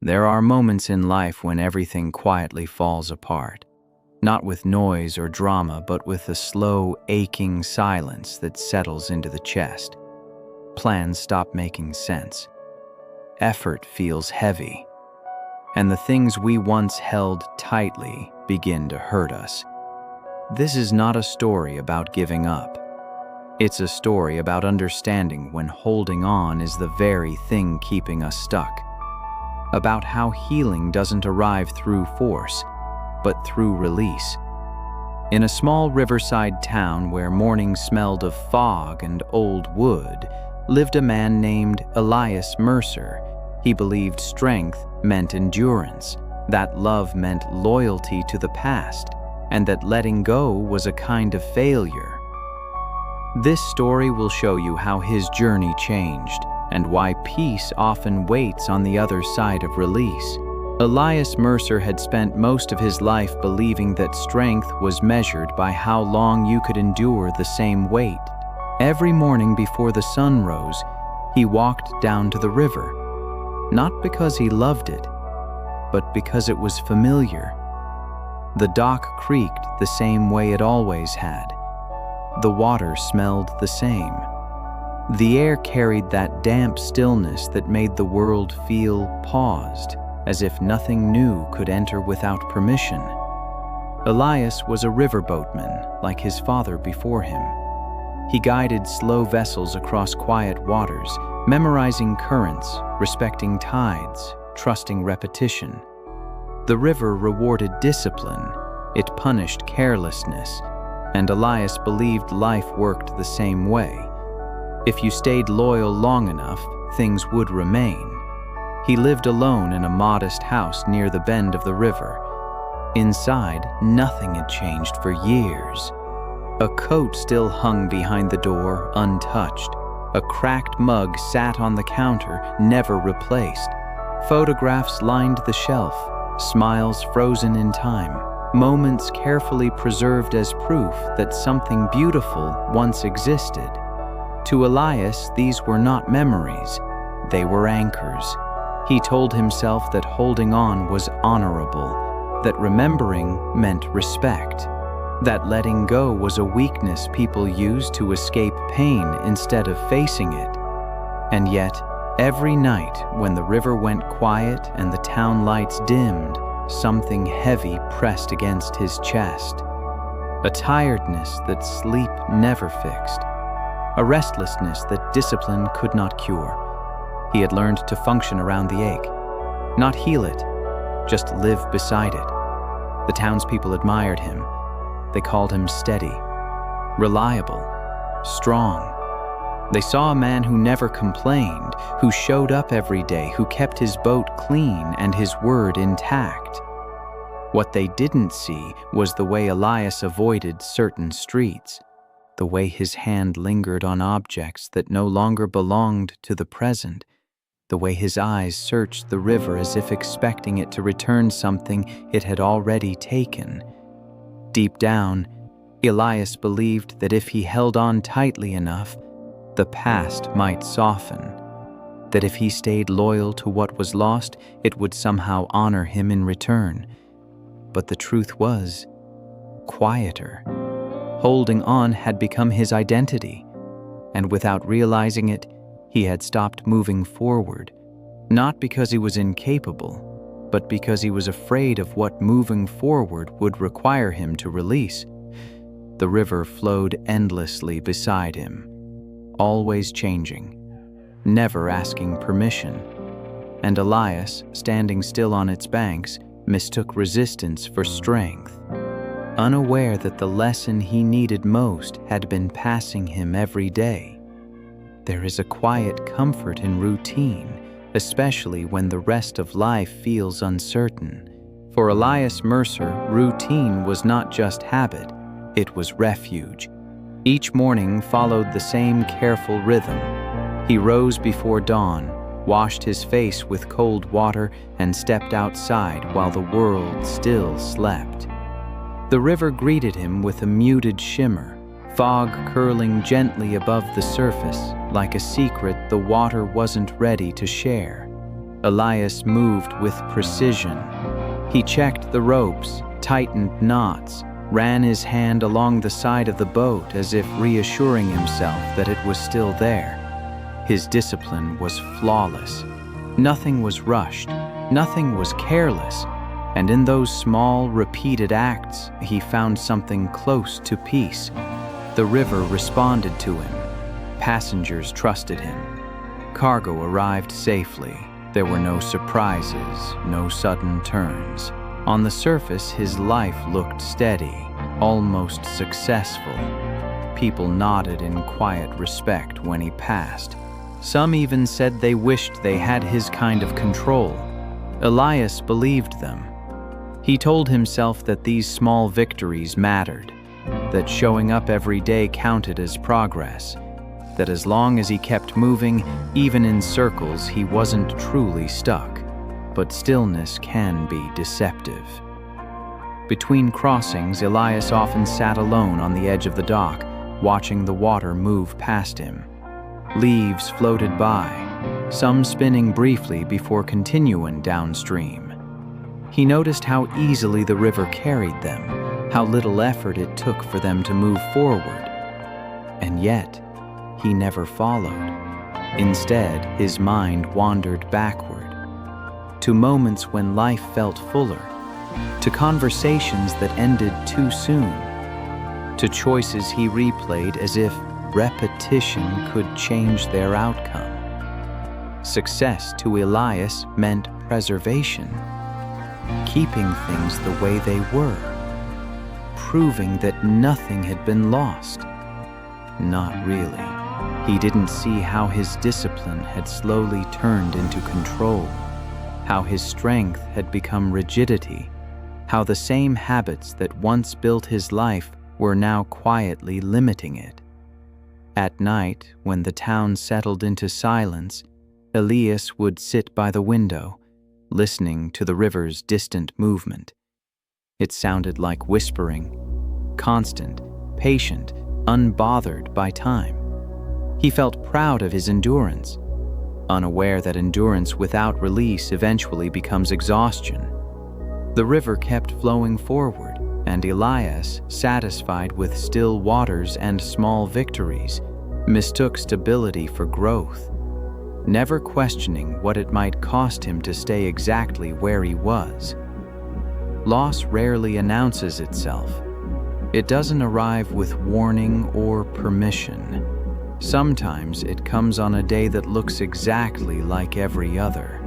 There are moments in life when everything quietly falls apart, not with noise or drama, but with a slow, aching silence that settles into the chest. Plans stop making sense. Effort feels heavy, and the things we once held tightly begin to hurt us. This is not a story about giving up. It's a story about understanding when holding on is the very thing keeping us stuck. About how healing doesn't arrive through force, but through release. In a small riverside town where mornings smelled of fog and old wood, lived a man named Elias Mercer. He believed strength meant endurance, that love meant loyalty to the past, and that letting go was a kind of failure. This story will show you how his journey changed and why peace often waits on the other side of release. Elias Mercer had spent most of his life believing that strength was measured by how long you could endure the same weight. Every morning before the sun rose, he walked down to the river, not because he loved it, but because it was familiar. The dock creaked the same way it always had. The water smelled the same. The air carried that damp stillness that made the world feel paused, as if nothing new could enter without permission. Elias was a riverboatman, like his father before him. He guided slow vessels across quiet waters, memorizing currents, respecting tides, trusting repetition. The river rewarded discipline, it punished carelessness, and Elias believed life worked the same way. If you stayed loyal long enough, things would remain. He lived alone in a modest house near the bend of the river. Inside, nothing had changed for years. A coat still hung behind the door, untouched. A cracked mug sat on the counter, never replaced. Photographs lined the shelf, smiles frozen in time, moments carefully preserved as proof that something beautiful once existed. To Elias, these were not memories, they were anchors. He told himself that holding on was honorable, that remembering meant respect, that letting go was a weakness people used to escape pain instead of facing it. And yet, every night when the river went quiet and the town lights dimmed, something heavy pressed against his chest. A tiredness that sleep never fixed. A restlessness that discipline could not cure. He had learned to function around the ache, not heal it, just live beside it. The townspeople admired him. They called him steady, reliable, strong. They saw a man who never complained, who showed up every day, who kept his boat clean and his word intact. What they didn't see was the way Elias avoided certain streets, the way his hand lingered on objects that no longer belonged to the present, the way his eyes searched the river as if expecting it to return something it had already taken. Deep down, Elias believed that if he held on tightly enough, the past might soften, that if he stayed loyal to what was lost, it would somehow honor him in return. But the truth was quieter. Holding on had become his identity, and without realizing it, he had stopped moving forward, not because he was incapable, but because he was afraid of what moving forward would require him to release. The river flowed endlessly beside him, always changing, never asking permission, and Elias, standing still on its banks, mistook resistance for strength, unaware that the lesson he needed most had been passing him every day. There is a quiet comfort in routine, especially when the rest of life feels uncertain. For Elias Mercer, routine was not just habit, it was refuge. Each morning followed the same careful rhythm. He rose before dawn, washed his face with cold water, and stepped outside while the world still slept. The river greeted him with a muted shimmer, fog curling gently above the surface, like a secret the water wasn't ready to share. Elias moved with precision. He checked the ropes, tightened knots, ran his hand along the side of the boat as if reassuring himself that it was still there. His discipline was flawless. Nothing was rushed, nothing was careless, and in those small, repeated acts, he found something close to peace. The river responded to him. Passengers trusted him. Cargo arrived safely. There were no surprises, no sudden turns. On the surface, his life looked steady, almost successful. People nodded in quiet respect when he passed. Some even said they wished they had his kind of control. Elias believed them. He told himself that these small victories mattered, that showing up every day counted as progress, that as long as he kept moving, even in circles, he wasn't truly stuck. But stillness can be deceptive. Between crossings, Elias often sat alone on the edge of the dock, watching the water move past him. Leaves floated by, some spinning briefly before continuing downstream. He noticed how easily the river carried them, how little effort it took for them to move forward. And yet, he never followed. Instead, his mind wandered backward, to moments when life felt fuller, to conversations that ended too soon, to choices he replayed as if repetition could change their outcome. Success to Elias meant preservation, keeping things the way they were, proving that nothing had been lost. Not really. He didn't see how his discipline had slowly turned into control, how his strength had become rigidity, how the same habits that once built his life were now quietly limiting it. At night, when the town settled into silence, Elias would sit by the window, listening to the river's distant movement. It sounded like whispering, constant, patient, unbothered by time. He felt proud of his endurance, unaware that endurance without release eventually becomes exhaustion. The river kept flowing forward, and Elias, satisfied with still waters and small victories, mistook stability for growth, never questioning what it might cost him to stay exactly where he was. Loss rarely announces itself. It doesn't arrive with warning or permission. Sometimes it comes on a day that looks exactly like every other.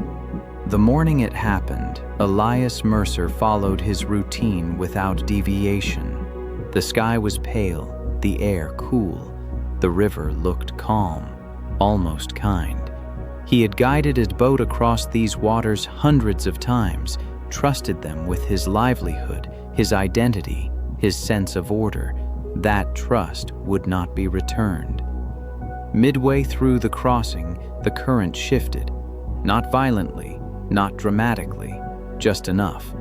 The morning it happened, Elias Mercer followed his routine without deviation. The sky was pale, the air cool, the river looked calm, almost kind. He had guided his boat across these waters hundreds of times, trusted them with his livelihood, his identity, his sense of order. That trust would not be returned. Midway through the crossing, the current shifted, not violently, not dramatically, just enough.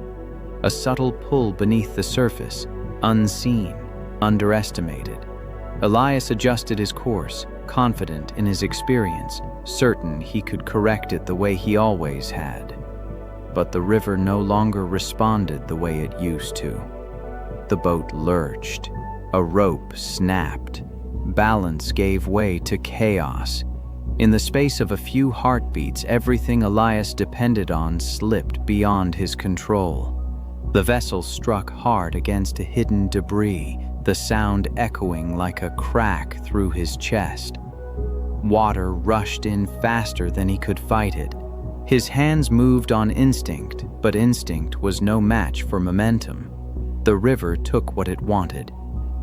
A subtle pull beneath the surface, unseen, underestimated. Elias adjusted his course, confident in his experience, certain he could correct it the way he always had. But the river no longer responded the way it used to. The boat lurched. A rope snapped. Balance gave way to chaos. In the space of a few heartbeats, everything Elias depended on slipped beyond his control. The vessel struck hard against a hidden debris, the sound echoing like a crack through his chest. Water rushed in faster than he could fight it. His hands moved on instinct, but instinct was no match for momentum. The river took what it wanted.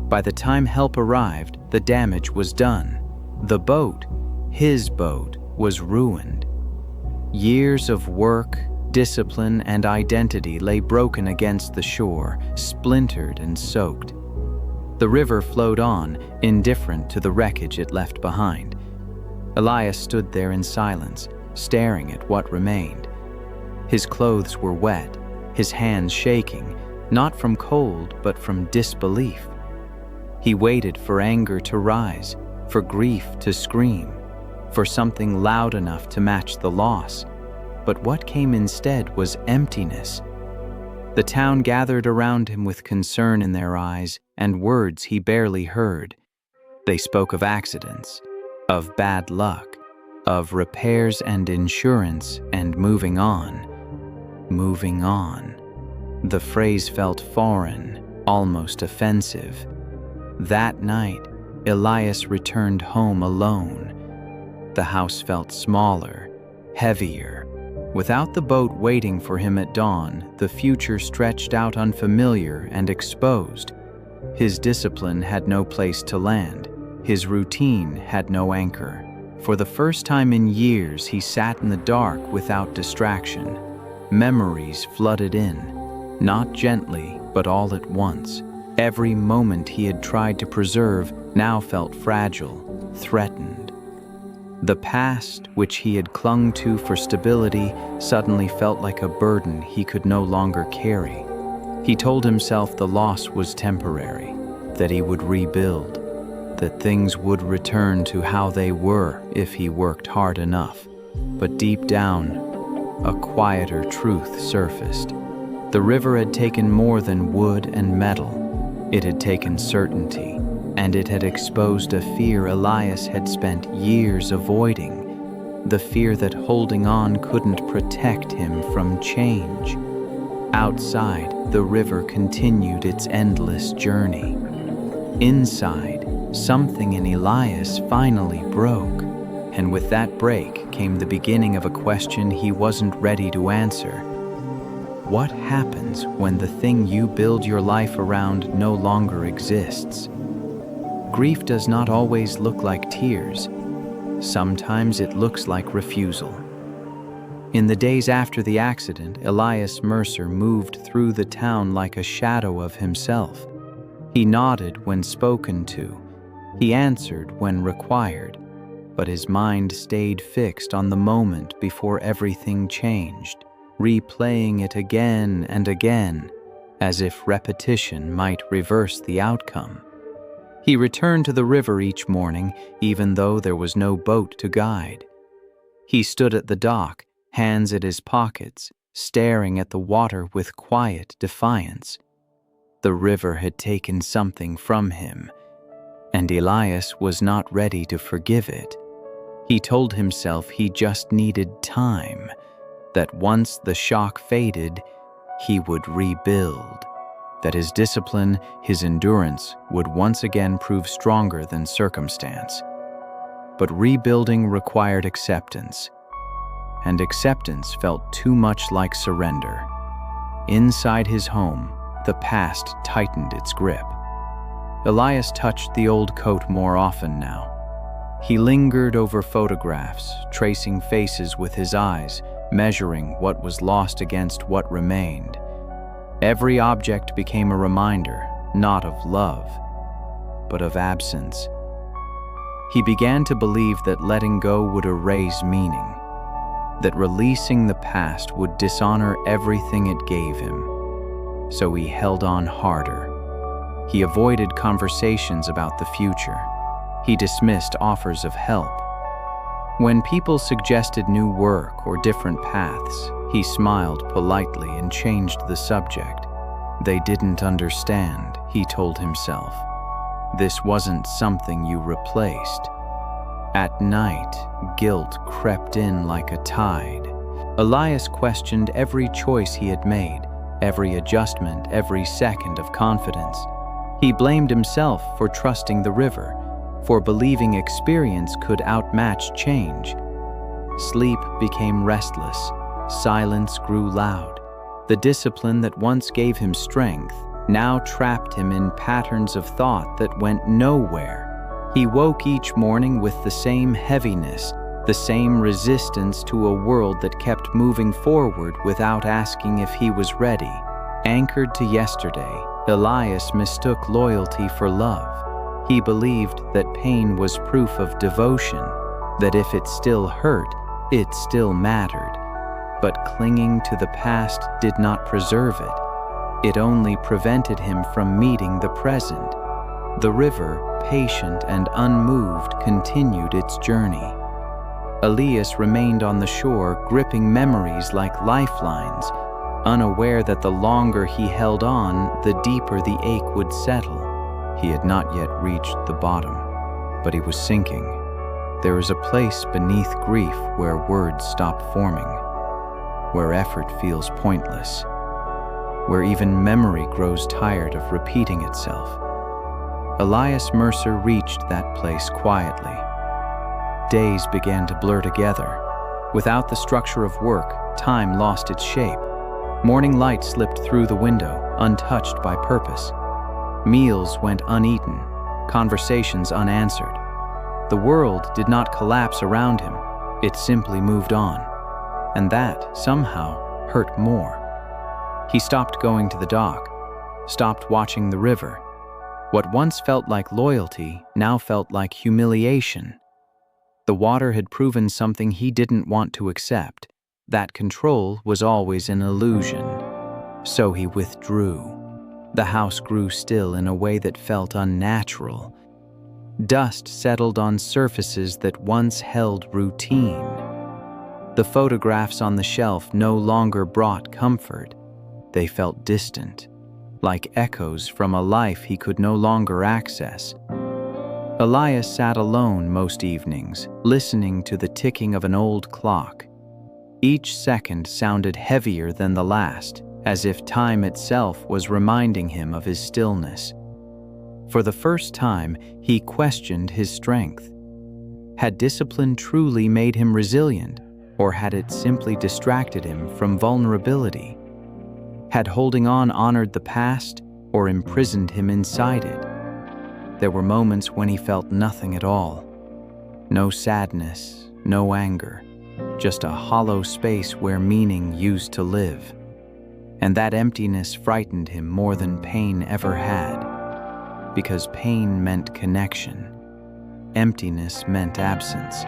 By the time help arrived, the damage was done. The boat, his boat, was ruined. Years of work, discipline, and identity lay broken against the shore, splintered and soaked. The river flowed on, indifferent to the wreckage it left behind. Elias stood there in silence, staring at what remained. His clothes were wet, his hands shaking, not from cold but from disbelief. He waited for anger to rise, for grief to scream, for something loud enough to match the loss. but what came instead was emptiness. The town gathered around him with concern in their eyes and words he barely heard. They spoke of accidents, of bad luck, of repairs and insurance, and moving on. Moving on. The phrase felt foreign, almost offensive. That night, Elias returned home alone. The house felt smaller, heavier. Without the boat waiting for him at dawn, the future stretched out unfamiliar and exposed. His discipline had no place to land. His routine had no anchor. For the first time in years, he sat in the dark without distraction. Memories flooded in, not gently, but all at once. Every moment he had tried to preserve now felt fragile, threatened. The past, which he had clung to for stability, suddenly felt like a burden he could no longer carry. He told himself the loss was temporary, that he would rebuild, that things would return to how they were if he worked hard enough. But deep down, a quieter truth surfaced. The river had taken more than wood and metal. It had taken certainty, and it had exposed a fear Elias had spent years avoiding, the fear that holding on couldn't protect him from change. Outside, the river continued its endless journey. Inside, something in Elias finally broke, and with that break came the beginning of a question he wasn't ready to answer. What happens when the thing you build your life around no longer exists? Grief does not always look like tears. Sometimes it looks like refusal. In the days after the accident, Elias Mercer moved through the town like a shadow of himself. He nodded when spoken to. He answered when required, but his mind stayed fixed on the moment before everything changed, replaying it again and again, as if repetition might reverse the outcome. He returned to the river each morning, even though there was no boat to guide. He stood at the dock, hands at his pockets, staring at the water with quiet defiance. The river had taken something from him, and Elias was not ready to forgive it. He told himself he just needed time, that once the shock faded, he would rebuild, that his discipline, his endurance, would once again prove stronger than circumstance. But rebuilding required acceptance, and acceptance felt too much like surrender. Inside his home, the past tightened its grip. Elias touched the old coat more often now. He lingered over photographs, tracing faces with his eyes, measuring what was lost against what remained. Every object became a reminder, not of love, but of absence. He began to believe that letting go would erase meaning, that releasing the past would dishonor everything it gave him. So he held on harder. He avoided conversations about the future. He dismissed offers of help. When people suggested new work or different paths, he smiled politely and changed the subject. They didn't understand, he told himself. This wasn't something you replaced. At night, guilt crept in like a tide. Elias questioned every choice he had made, every adjustment, every second of confidence. He blamed himself for trusting the river, for believing experience could outmatch change. Sleep became restless. Silence grew loud. The discipline that once gave him strength now trapped him in patterns of thought that went nowhere. He woke each morning with the same heaviness, the same resistance to a world that kept moving forward without asking if he was ready. Anchored to yesterday, Elias mistook loyalty for love. He believed that pain was proof of devotion, that if it still hurt, it still mattered. But clinging to the past did not preserve it. It only prevented him from meeting the present. The river, patient and unmoved, continued its journey. Elias remained on the shore, gripping memories like lifelines, unaware that the longer he held on, the deeper the ache would settle. He had not yet reached the bottom, but he was sinking. There is a place beneath grief where words stop forming, where effort feels pointless, where even memory grows tired of repeating itself. Elias Mercer reached that place quietly. Days began to blur together. Without the structure of work, time lost its shape. Morning light slipped through the window, untouched by purpose. Meals went uneaten, conversations unanswered. The world did not collapse around him, it simply moved on. And that, somehow, hurt more. He stopped going to the dock, stopped watching the river. What once felt like loyalty now felt like humiliation. The water had proven something he didn't want to accept, that control was always an illusion. So he withdrew. The house grew still in a way that felt unnatural. Dust settled on surfaces that once held routine. The photographs on the shelf no longer brought comfort. They felt distant, like echoes from a life he could no longer access. Elias sat alone most evenings, listening to the ticking of an old clock. Each second sounded heavier than the last, as if time itself was reminding him of his stillness. For the first time, he questioned his strength. Had discipline truly made him resilient, or had it simply distracted him from vulnerability? Had holding on honored the past, or imprisoned him inside it? There were moments when he felt nothing at all. No sadness, no anger, just a hollow space where meaning used to live. And that emptiness frightened him more than pain ever had, because pain meant connection. Emptiness meant absence.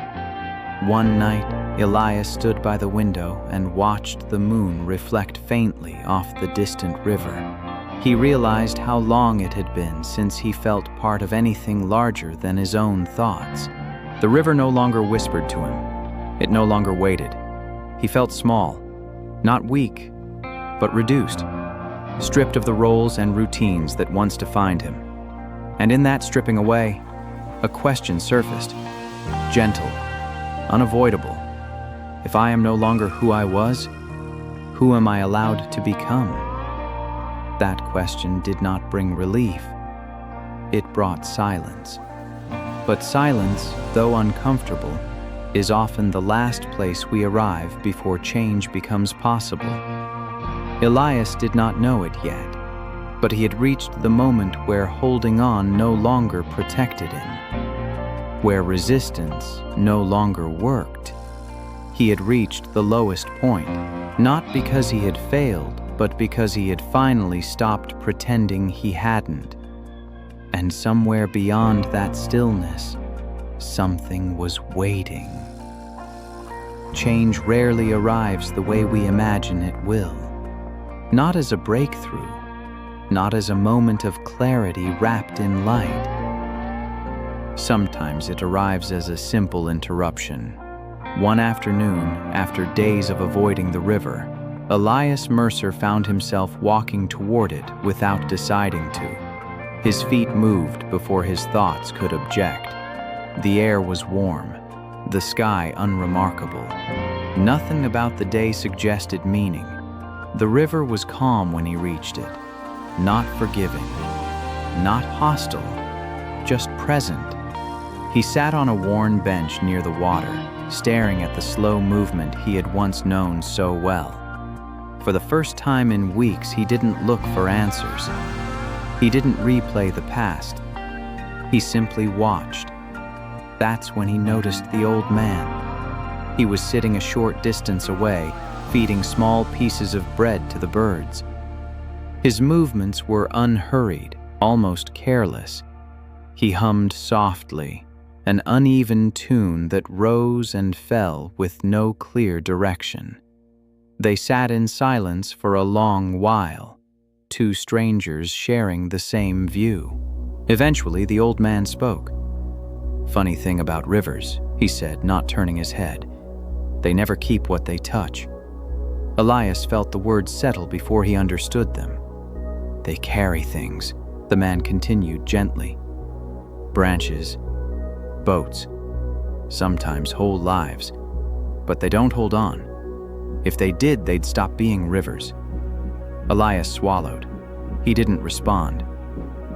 One night, Elias stood by the window and watched the moon reflect faintly off the distant river. He realized how long it had been since he felt part of anything larger than his own thoughts. The river no longer whispered to him. It no longer waited. He felt small, not weak, but reduced, stripped of the roles and routines that once defined him. And in that stripping away, a question surfaced, gentle, unavoidable. If I am no longer who I was, who am I allowed to become? That question did not bring relief. It brought silence. But silence, though uncomfortable, is often the last place we arrive before change becomes possible. Elias did not know it yet, but he had reached the moment where holding on no longer protected him, where resistance no longer worked. He had reached the lowest point, not because he had failed, but because he had finally stopped pretending he hadn't. And somewhere beyond that stillness, something was waiting. Change rarely arrives the way we imagine it will. Not as a breakthrough, not as a moment of clarity wrapped in light. Sometimes it arrives as a simple interruption. One afternoon, after days of avoiding the river, Elias Mercer found himself walking toward it without deciding to. His feet moved before his thoughts could object. The air was warm, the sky unremarkable. Nothing about the day suggested meaning. The river was calm when he reached it, not forgiving, not hostile, just present. He sat on a worn bench near the water, staring at the slow movement he had once known so well. For the first time in weeks, he didn't look for answers. He didn't replay the past. He simply watched. That's when he noticed the old man. He was sitting a short distance away, feeding small pieces of bread to the birds. His movements were unhurried, almost careless. He hummed softly, an uneven tune that rose and fell with no clear direction. They sat in silence for a long while, two strangers sharing the same view. Eventually, the old man spoke. "Funny thing about rivers," he said, not turning his head. They never keep what they touch. Elias felt the words settle before he understood them. They carry things, the man continued gently. Branches, boats, sometimes whole lives, but they don't hold on. If they did, they'd stop being rivers. Elias swallowed. He didn't respond.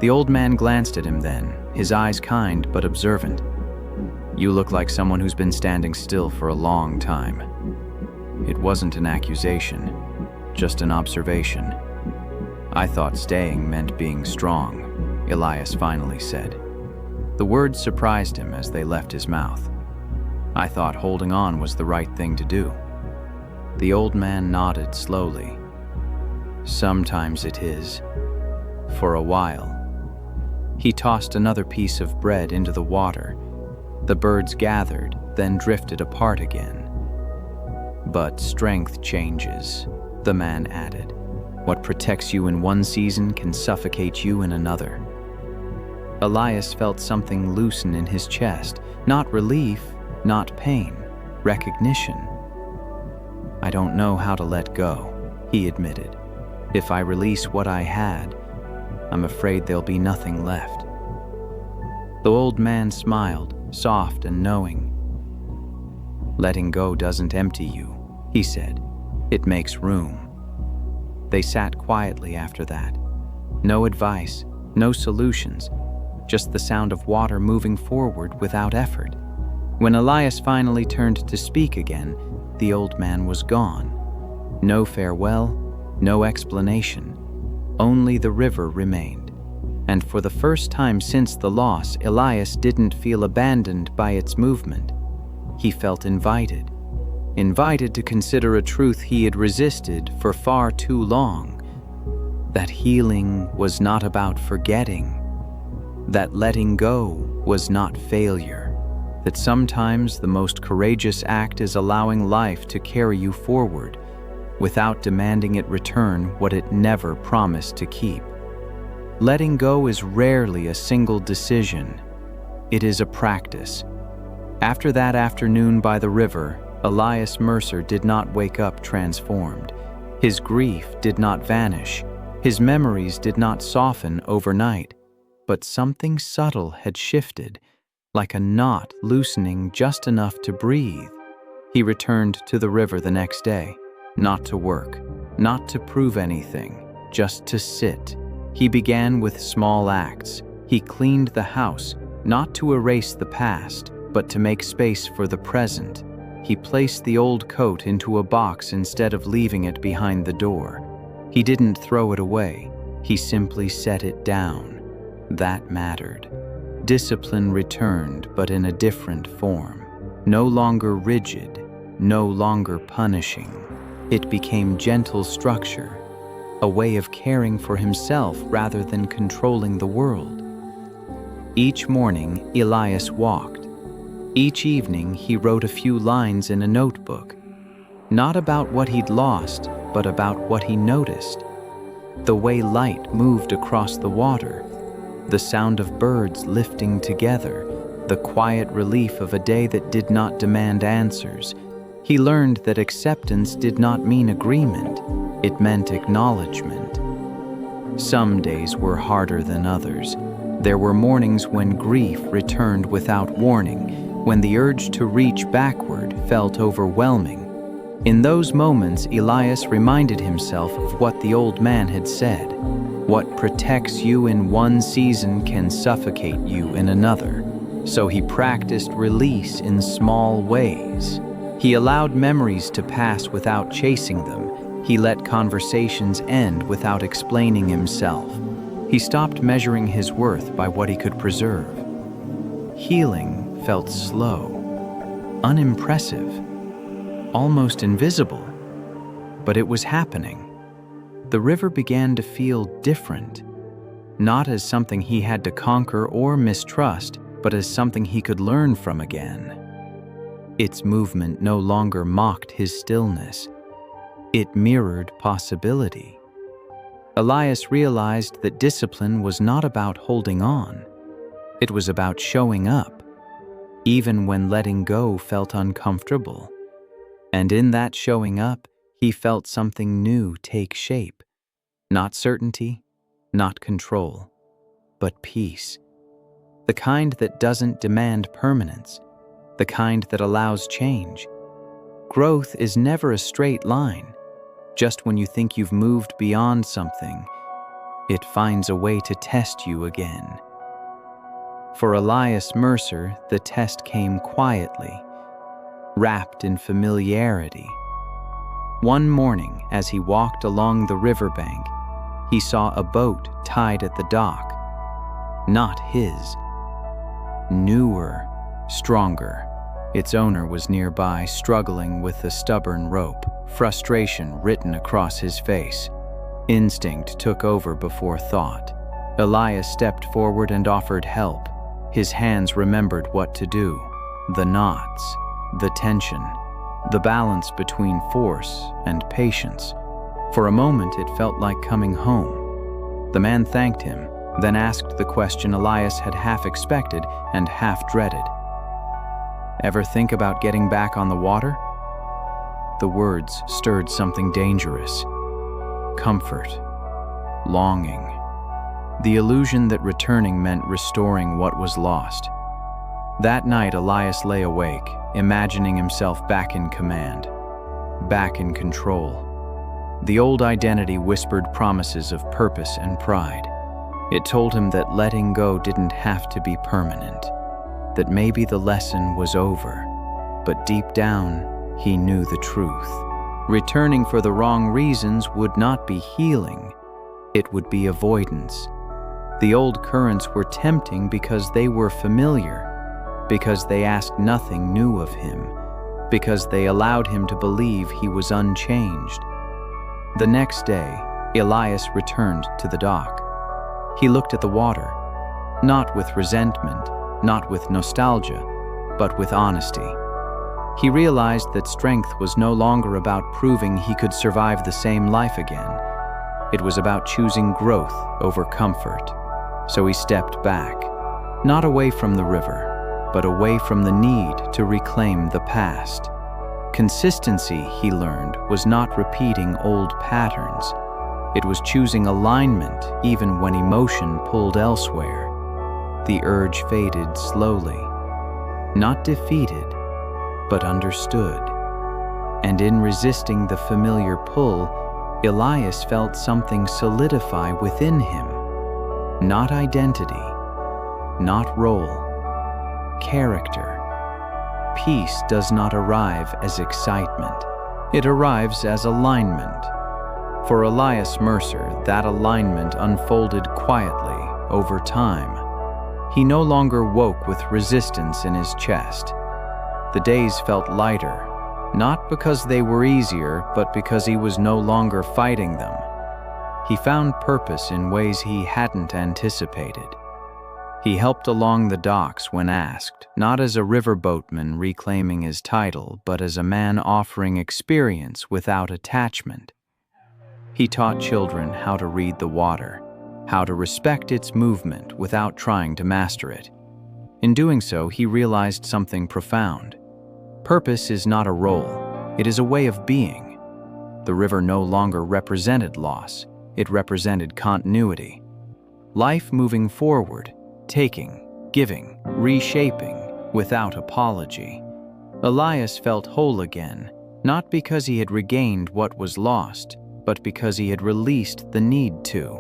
The old man glanced at him then, his eyes kind but observant. You look like someone who's been standing still for a long time. It wasn't an accusation, just an observation. I thought staying meant being strong, Elias finally said. The words surprised him as they left his mouth. I thought holding on was the right thing to do. The old man nodded slowly. Sometimes it is. For a while. He tossed another piece of bread into the water. The birds gathered, then drifted apart again. But strength changes, the man added. What protects you in one season can suffocate you in another. Elias felt something loosen in his chest, not relief, not pain, recognition. I don't know how to let go, he admitted. If I release what I had, I'm afraid there'll be nothing left. The old man smiled, soft and knowing. Letting go doesn't empty you, he said. It makes room. They sat quietly after that. No advice, no solutions, just the sound of water moving forward without effort. When Elias finally turned to speak again, the old man was gone. No farewell, no explanation. Only the river remained. And for the first time since the loss, Elias didn't feel abandoned by its movement. He felt invited to consider a truth he had resisted for far too long. That healing was not about forgetting. That letting go was not failure. That sometimes the most courageous act is allowing life to carry you forward without demanding it return what it never promised to keep. Letting go is rarely a single decision. It is a practice. After that afternoon by the river, Elias Mercer did not wake up transformed. His grief did not vanish. His memories did not soften overnight. But something subtle had shifted, like a knot loosening just enough to breathe. He returned to the river the next day, not to work, not to prove anything, just to sit. He began with small acts. He cleaned the house, not to erase the past, but to make space for the present. He placed the old coat into a box instead of leaving it behind the door. He didn't throw it away. He simply set it down. That mattered. Discipline returned, but in a different form. No longer rigid, no longer punishing. It became gentle structure, a way of caring for himself rather than controlling the world. Each morning, Elias walked. Each evening, he wrote a few lines in a notebook, not about what he'd lost, but about what he noticed. The way light moved across the water, the sound of birds lifting together, the quiet relief of a day that did not demand answers. He learned that acceptance did not mean agreement, it meant acknowledgement. Some days were harder than others. There were mornings when grief returned without warning, when the urge to reach backward felt overwhelming. In those moments, Elias reminded himself of what the old man had said. What protects you in one season can suffocate you in another. So he practiced release in small ways. He allowed memories to pass without chasing them. He let conversations end without explaining himself. He stopped measuring his worth by what he could preserve. Healing felt slow, unimpressive, almost invisible, but it was happening. The river began to feel different, not as something he had to conquer or mistrust, but as something he could learn from again. Its movement no longer mocked his stillness. It mirrored possibility. Elias realized that discipline was not about holding on. It was about showing up, even when letting go felt uncomfortable. And in that showing up, he felt something new take shape. Not certainty, not control, but peace. The kind that doesn't demand permanence, the kind that allows change. Growth is never a straight line. Just when you think you've moved beyond something, it finds a way to test you again. For Elias Mercer, the test came quietly, wrapped in familiarity. One morning, as he walked along the riverbank, he saw a boat tied at the dock. Not his. Newer, stronger. Its owner was nearby, struggling with the stubborn rope, frustration written across his face. Instinct took over before thought. Elias stepped forward and offered help. His hands remembered what to do. The knots, the tension, the balance between force and patience. For a moment, it felt like coming home. The man thanked him, then asked the question Elias had half expected and half dreaded. "Ever think about getting back on the water?" The words stirred something dangerous. Comfort, longing, the illusion that returning meant restoring what was lost. That night, Elias lay awake, imagining himself back in command, back in control. The old identity whispered promises of purpose and pride. It told him that letting go didn't have to be permanent, that maybe the lesson was over, but deep down, he knew the truth. Returning for the wrong reasons would not be healing, it would be avoidance. The old currents were tempting because they were familiar, because they asked nothing new of him, because they allowed him to believe he was unchanged. The next day, Elias returned to the dock. He looked at the water, not with resentment, not with nostalgia, but with honesty. He realized that strength was no longer about proving he could survive the same life again. It was about choosing growth over comfort. So he stepped back, not away from the river, but away from the need to reclaim the past. Consistency, he learned, was not repeating old patterns. It was choosing alignment even when emotion pulled elsewhere. The urge faded slowly, not defeated, but understood. And in resisting the familiar pull, Elias felt something solidify within him. Not identity, not role, character. Peace does not arrive as excitement. It arrives as alignment. For Elias Mercer, that alignment unfolded quietly over time. He no longer woke with resistance in his chest. The days felt lighter, not because they were easier, but because he was no longer fighting them. He found purpose in ways he hadn't anticipated. He helped along the docks when asked, not as a riverboatman reclaiming his title, but as a man offering experience without attachment. He taught children how to read the water, how to respect its movement without trying to master it. In doing so, he realized something profound. Purpose is not a role, it is a way of being. The river no longer represented loss, it represented continuity. Life moving forward, taking, giving, reshaping, without apology. Elias felt whole again, not because he had regained what was lost, but because he had released the need to.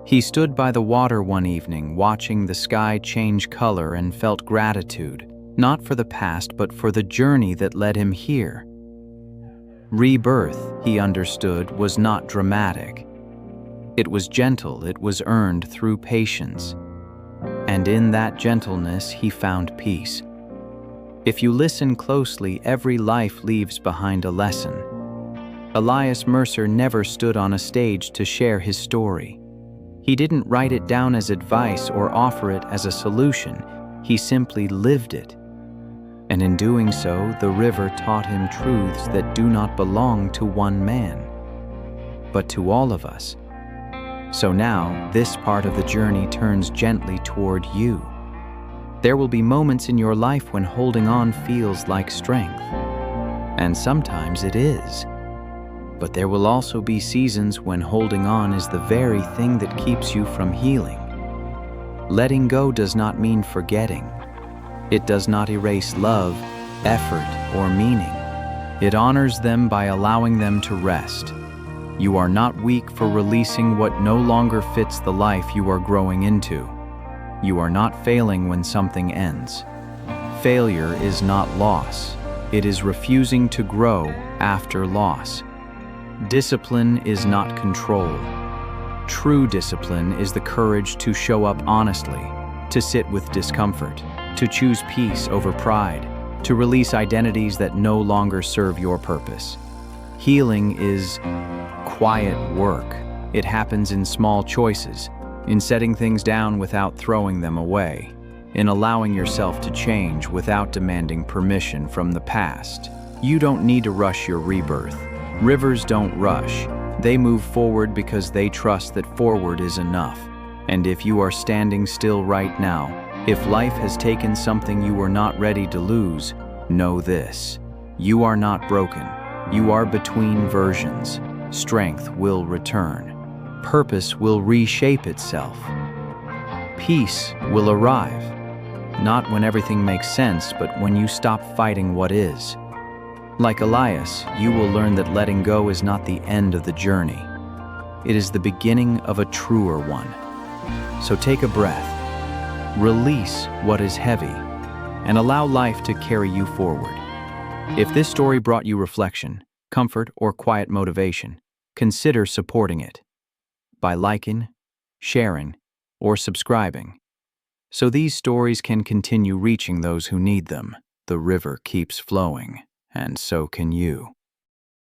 He stood by the water one evening, watching the sky change color, and felt gratitude, not for the past, but for the journey that led him here. Rebirth, he understood, was not dramatic. It was gentle, it was earned through patience. And in that gentleness, he found peace. If you listen closely, every life leaves behind a lesson. Elias Mercer never stood on a stage to share his story. He didn't write it down as advice or offer it as a solution. He simply lived it. And in doing so, the river taught him truths that do not belong to one man, but to all of us. So now, this part of the journey turns gently toward you. There will be moments in your life when holding on feels like strength. And sometimes it is. But there will also be seasons when holding on is the very thing that keeps you from healing. Letting go does not mean forgetting. It does not erase love, effort, or meaning. It honors them by allowing them to rest. You are not weak for releasing what no longer fits the life you are growing into. You are not failing when something ends. Failure is not loss. It is refusing to grow after loss. Discipline is not control. True discipline is the courage to show up honestly, to sit with discomfort, to choose peace over pride, to release identities that no longer serve your purpose. Healing is quiet work. It happens in small choices, in setting things down without throwing them away, in allowing yourself to change without demanding permission from the past. You don't need to rush your rebirth. Rivers don't rush. They move forward because they trust that forward is enough. And if you are standing still right now, if life has taken something you were not ready to lose, know this: you are not broken. You are between versions. Strength will return. Purpose will reshape itself. Peace will arrive. Not when everything makes sense, but when you stop fighting what is. Like Elias, you will learn that letting go is not the end of the journey. It is the beginning of a truer one. So take a breath, release what is heavy, and allow life to carry you forward. If this story brought you reflection, comfort, or quiet motivation, consider supporting it by liking, sharing, or subscribing, so these stories can continue reaching those who need them. The river keeps flowing, and so can you.